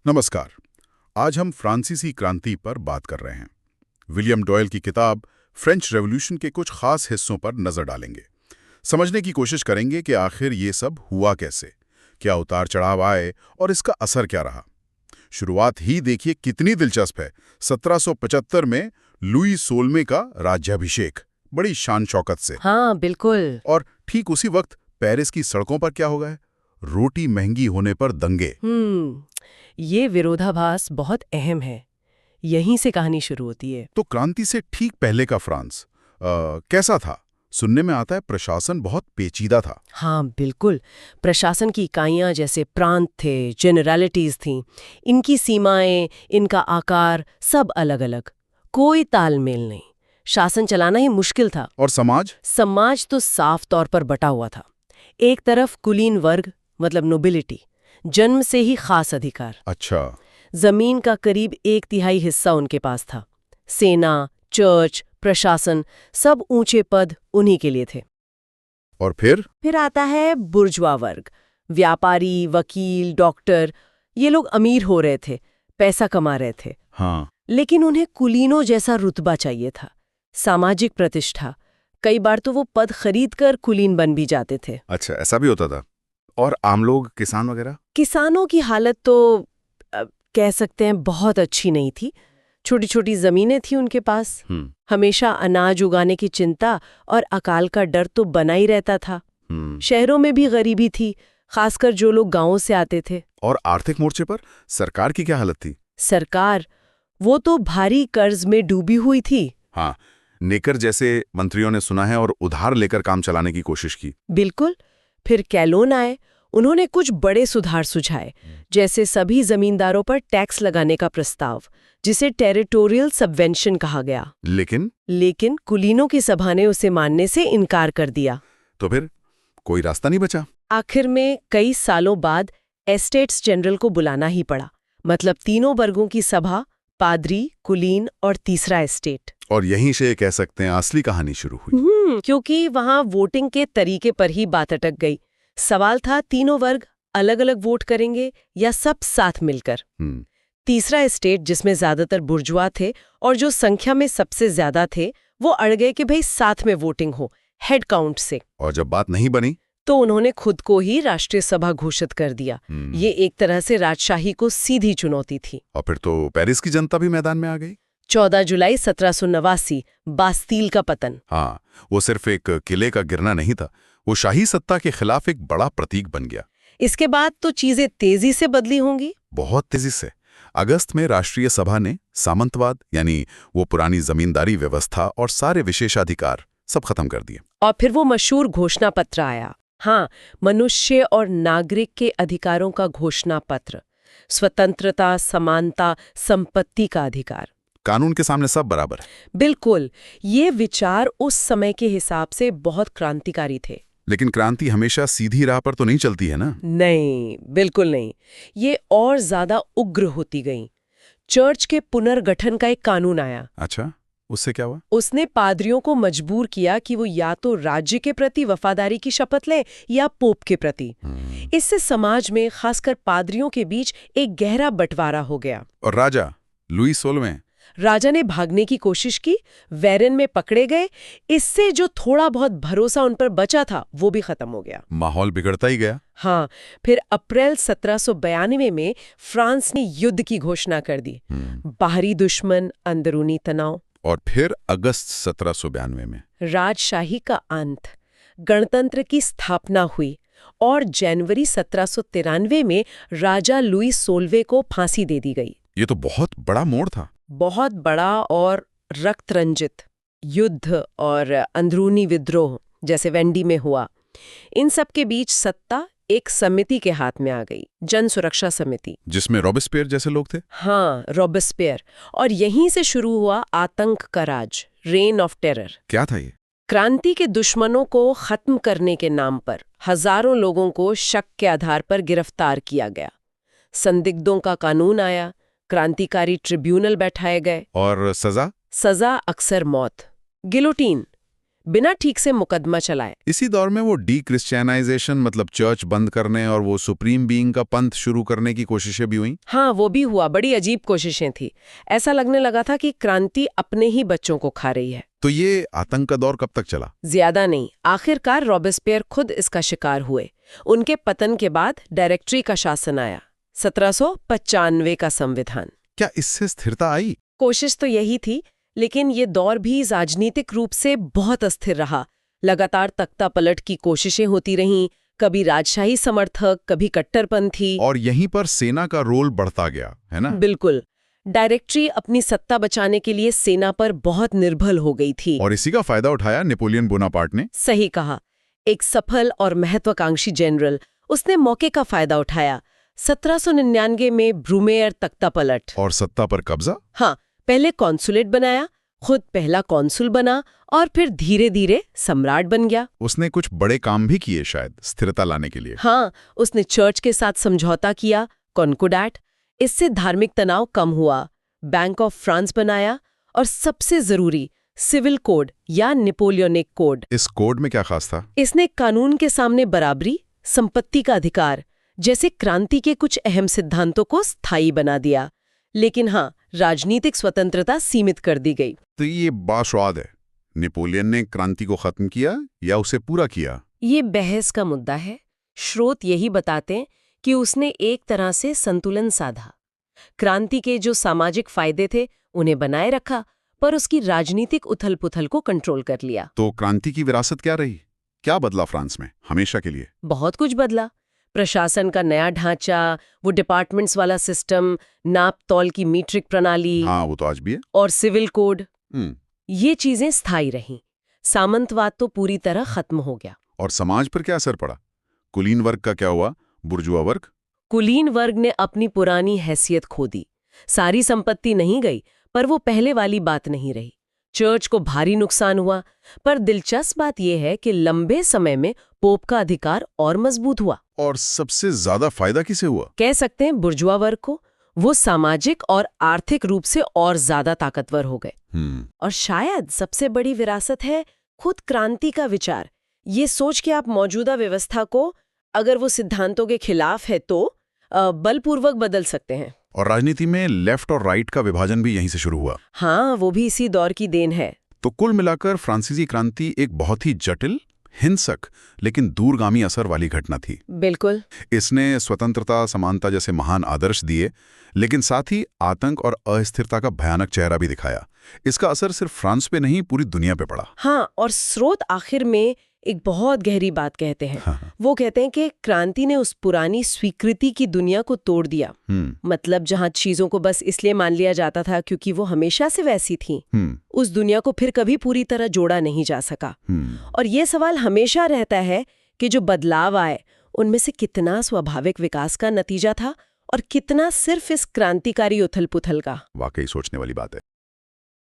नमस्कार। आज हम फ्रांसीसी क्रांति पर बात कर रहे हैं। विलियम डॉयल की किताब फ्रेंच रेवोल्यूशन के कुछ खास हिस्सों पर नजर डालेंगे। समझने की कोशिश करेंगे कि आखिर ये सब हुआ कैसे, क्या उतार चढ़ाव आए और इसका असर क्या रहा। शुरुआत ही देखिए कितनी दिलचस्प है। 1775 में लुई 16वें का राज्याभिषेक, बड़ी शान शौकत से। हाँ बिल्कुल। और ठीक उसी वक्त पेरिस की सड़कों पर क्या हो गया है? रोटी महंगी होने पर दंगे। ये विरोधाभास बहुत अहम है। यहीं से कहानी शुरू होती है। तो क्रांति से ठीक पहले का फ्रांस कैसा था? सुनने में आता है प्रशासन बहुत पेचीदा था। हाँ बिल्कुल। प्रशासन की इकाइयां जैसे प्रांत थे, जेनरलिटीज थीं। इनकी सीमाएं, इनका आकार सब अलग अलग। कोई तालमेल नहीं। शासन चलाना ही मुश्किल था। और समाज? समाज तो साफ तौर पर बटा हुआ था। एक तरफ कुलीन वर्ग मतलब नोबिलिटी, जन्म से ही खास अधिकार। अच्छा। जमीन का करीब 1/3 हिस्सा उनके पास था। सेना, चर्च, प्रशासन, सब ऊंचे पद उन्हीं के लिए थे। और फिर आता है बुर्जुआ वर्ग। व्यापारी, वकील, डॉक्टर, ये लोग अमीर हो रहे थे, पैसा कमा रहे थे। हाँ। लेकिन उन्हें कुलीनों जैसा रुतबा चाहिए था, सामाजिक प्रतिष्ठा। कई बार तो वो पद खरीदकर कुलीन बन भी जाते थे। अच्छा, ऐसा भी होता था। और आम लोग, किसान वगैरह? किसानों की हालत तो कह सकते हैं बहुत अच्छी नहीं थी। छोटी छोटी जमीनें थी उनके पास। हमेशा अनाज उगाने की चिंता और अकाल का डर तो बना ही रहता था। शहरों में भी गरीबी थी, खासकर जो लोग गांवों से आते थे। और आर्थिक मोर्चे पर सरकार की क्या हालत थी? सरकार, वो तो भारी कर्ज में डूबी हुई थी। हाँ, नेकर जैसे मंत्रियों ने सुना है और उधार लेकर काम चलाने की कोशिश की। बिल्कुल। फिर कैलोन आए। उन्होंने कुछ बड़े सुधार सुझाए, जैसे सभी जमींदारों पर टैक्स लगाने का प्रस्ताव, जिसे टेरिटोरियल सबवेंशन कहा गया। लेकिन कुलीनों की सभा ने उसे मानने से इनकार कर दिया। तो फिर कोई रास्ता नहीं बचा। आखिर में कई सालों बाद एस्टेट्स जनरल को बुलाना ही पड़ा। मतलब तीनों वर्गों की सभा, पादरी, कुलीन और तीसरा एस्टेट। और यहीं से कह सकते हैं असली कहानी शुरू हुई। क्योंकि वहां वोटिंग के तरीके पर ही बात अटक गई। सवाल था, तीनों वर्ग अलग अलग वोट करेंगे या सब साथ मिलकर। तीसरा एस्टेट, जिसमें ज्यादातर बुर्जुआ थे और जो संख्या में सबसे ज्यादा थे, वो अड़ गए कि भाई साथ में वोटिंग हो, हेड काउंट से। और जब बात नहीं बनी तो उन्होंने खुद को ही राष्ट्रीय सभा घोषित कर दिया। ये एक तरह से राजशाही को सीधी चुनौती थी। और फिर तो पेरिस की जनता भी मैदान में आ गई। 14 जुलाई 1789, बास्तील का पतन। हाँ, वो सिर्फ एक किले का गिरना नहीं था, वो शाही सत्ता के खिलाफ एक बड़ा प्रतीक बन गया। इसके बाद तो चीजें तेजी से बदली होंगी। बहुत तेजी से। अगस्त में राष्ट्रीय सभा ने सामंतवाद, यानी वो पुरानी जमींदारी व्यवस्था और सारे विशेषाधिकार सब खत्म कर दिए। और फिर वो मशहूर घोषणा पत्र आया। हाँ, मनुष्य और नागरिक के अधिकारों का घोषणा पत्र। स्वतंत्रता, समानता, संपत्ति का अधिकार। कानून के सामने सब बराबर है। बिल्कुल। ये विचार उस समय के हिसाब से बहुत क्रांतिकारी थे। लेकिन क्रांति हमेशा सीधी राह पर तो नहीं चलती है ना? नहीं, बिल्कुल नहीं। ये और ज्यादा उग्र होती गई। चर्च के पुनर्गठन का एक कानून आया। अच्छा, उससे क्या हुआ? उसने पादरियों को मजबूर किया कि वो या तो राज्य के प्रति वफादारी की शपथ लें या पोप के प्रति। इससे समाज में, खासकर पादरियों के बीच, एक गहरा बंटवारा हो गया। और राजा लुई 16वें राजा ने भागने की कोशिश की, वेरेन में पकड़े गए। इससे जो थोड़ा बहुत भरोसा उन पर बचा था वो भी खत्म हो गया। माहौल बिगड़ता ही गया। हाँ, फिर अप्रैल 1792 में फ्रांस ने युद्ध की घोषणा कर दी। बाहरी दुश्मन, अंदरूनी तनाव। और फिर अगस्त 1792 में राजशाही का अंत, गणतंत्र की स्थापना हुई और जनवरी 1793 में राजा लुई 16वें को फांसी दे दी गई। ये तो बहुत बड़ा मोड़ था। बहुत बड़ा और रक्त रंजित। युद्ध और अंदरूनी विद्रोह जैसे वेंडी में हुआ, इन सब के बीच सत्ता एक समिति के हाथ में आ गई, जन सुरक्षा समिति, जिसमें रॉबेस्पियर जैसे लोग थे। हाँ, रॉबेस्पियर। और यहीं से शुरू हुआ आतंक का राज, रेन ऑफ टेरर। क्या था ये? क्रांति के दुश्मनों को खत्म करने के नाम पर हजारों लोगों को शक के आधार पर गिरफ्तार किया गया। संदिग्धों का कानून आया, क्रांतिकारी ट्रिब्यूनल बैठाए गए। और सजा अक्सर मौत, गिलोटीन। बिना ठीक से मुकदमा चलाए। इसी दौर में वो डी क्रिश्चियनाइजेशन मतलब चर्च बंद करने और वो सुप्रीम बीइंग का पंथ शुरू करने की कोशिशें भी हुई। हाँ, वो भी हुआ। बड़ी अजीब कोशिशें थी। ऐसा लगने लगा था कि क्रांति अपने ही बच्चों को खा रही है। तो ये आतंक का दौर कब तक चला? ज्यादा नहीं। आखिरकार रॉबेस्पियर खुद इसका शिकार हुए। उनके पतन के बाद डायरेक्टरी का शासन आया, 1795 का संविधान। क्या इससे स्थिरता आई? कोशिश तो यही थी, लेकिन ये दौर भी राजनीतिक रूप से बहुत अस्थिर रहा। लगातार तख्ता पलट की कोशिशें होती रहीं, कभी राजशाही समर्थक, कभी कट्टरपंथी। और यहीं पर सेना का रोल बढ़ता गया, है ना? बिल्कुल। डायरेक्टरी अपनी सत्ता बचाने के लिए सेना पर बहुत निर्भर हो गई थी। और इसी का फायदा उठाया नेपोलियन बोनापार्ट ने। सही कहा। एक सफल और महत्वाकांक्षी जनरल, उसने मौके का फायदा उठाया। 1799 में ब्रूमेयर तख्ता पलट और सत्ता पर कब्जा। हाँ, पहले कॉन्सुलेट बनाया, खुद पहला कॉन्सुल बना और फिर धीरे धीरे सम्राट बन गया। उसने कुछ बड़े काम भी किए शायद स्थिरता लाने के लिए। हाँ, उसने चर्च के साथ समझौता किया, कॉन्कोर्डेट। इससे धार्मिक तनाव कम हुआ। बैंक ऑफ फ्रांस बनाया और सबसे जरूरी सिविल कोड या नेपोलियनिक कोड। इस कोड में क्या खास था? इसने कानून के सामने बराबरी, संपत्ति का अधिकार जैसे क्रांति के कुछ अहम सिद्धांतों को स्थायी बना दिया। लेकिन हाँ, राजनीतिक स्वतंत्रता सीमित कर दी गई। तो ये बाशवाद है, नेपोलियन ने क्रांति को खत्म किया या उसे पूरा किया? ये बहस का मुद्दा है। स्रोत यही बताते हैं कि उसने एक तरह से संतुलन साधा। क्रांति के जो सामाजिक फायदे थे उन्हें बनाए रखा, पर उसकी राजनीतिक उथल-पुथल को कंट्रोल कर लिया। तो क्रांति की विरासत क्या रही? क्या बदला फ्रांस में हमेशा के लिए? बहुत कुछ बदला। प्रशासन का नया ढांचा, वो डिपार्टमेंट्स वाला सिस्टम, नाप तौल की मीट्रिक प्रणाली। हाँ, वो तो आज भी है। और सिविल कोड। ये चीजें स्थायी रहीं। सामंतवाद तो पूरी तरह खत्म हो गया। और समाज पर क्या असर पड़ा? कुलीन वर्ग का क्या हुआ? बुर्जुआ वर्ग? कुलीन वर्ग ने अपनी पुरानी हैसियत खो दी। सारी संपत्ति नहीं गई, पर वो पहले वाली बात नहीं रही। चर्च को भारी नुकसान हुआ, पर दिलचस्प बात यह है कि लंबे समय में पोप का अधिकार और मजबूत हुआ। और सबसे ज्यादा फायदा किसे हुआ? कह सकते हैं बुर्जुआ वर्ग को। वो सामाजिक और आर्थिक रूप से और ज्यादा ताकतवर हो गए। और शायद सबसे बड़ी विरासत है खुद क्रांति का विचार। ये सोच के आप मौजूदा व्यवस्था को, अगर वो सिद्धांतों के खिलाफ है तो बलपूर्वक बदल सकते हैं। और राजनीति में लेफ्ट और राइट का विभाजन भी यहीं से शुरू हुआ। हाँ, वो भी इसी दौर की देन है। तो कुल मिलाकर फ्रांसीसी क्रांति एक बहुत ही जटिल, हिंसक लेकिन दूरगामी असर वाली घटना थी। बिल्कुल। इसने स्वतंत्रता, समानता जैसे महान आदर्श दिए, लेकिन साथ ही आतंक और अस्थिरता का भयानक चेहरा भी दिखाया। इसका असर सिर्फ फ्रांस पे नहीं, पूरी दुनिया पे पड़ा। हाँ, और स्रोत आखिर में एक बहुत गहरी बात कहते हैं। हाँ। वो कहते हैं कि क्रांति ने उस पुरानी स्वीकृति की दुनिया को तोड़ दिया। मतलब जहां चीजों को बस इसलिए मान लिया जाता था क्योंकि वो हमेशा से वैसी थी, उस दुनिया को फिर कभी पूरी तरह जोड़ा नहीं जा सका। और ये सवाल हमेशा रहता है कि जो बदलाव आए उनमें से कितना स्वाभाविक विकास का नतीजा था और कितना सिर्फ इस क्रांतिकारी उथल-पुथल का। वाकई सोचने वाली बात है।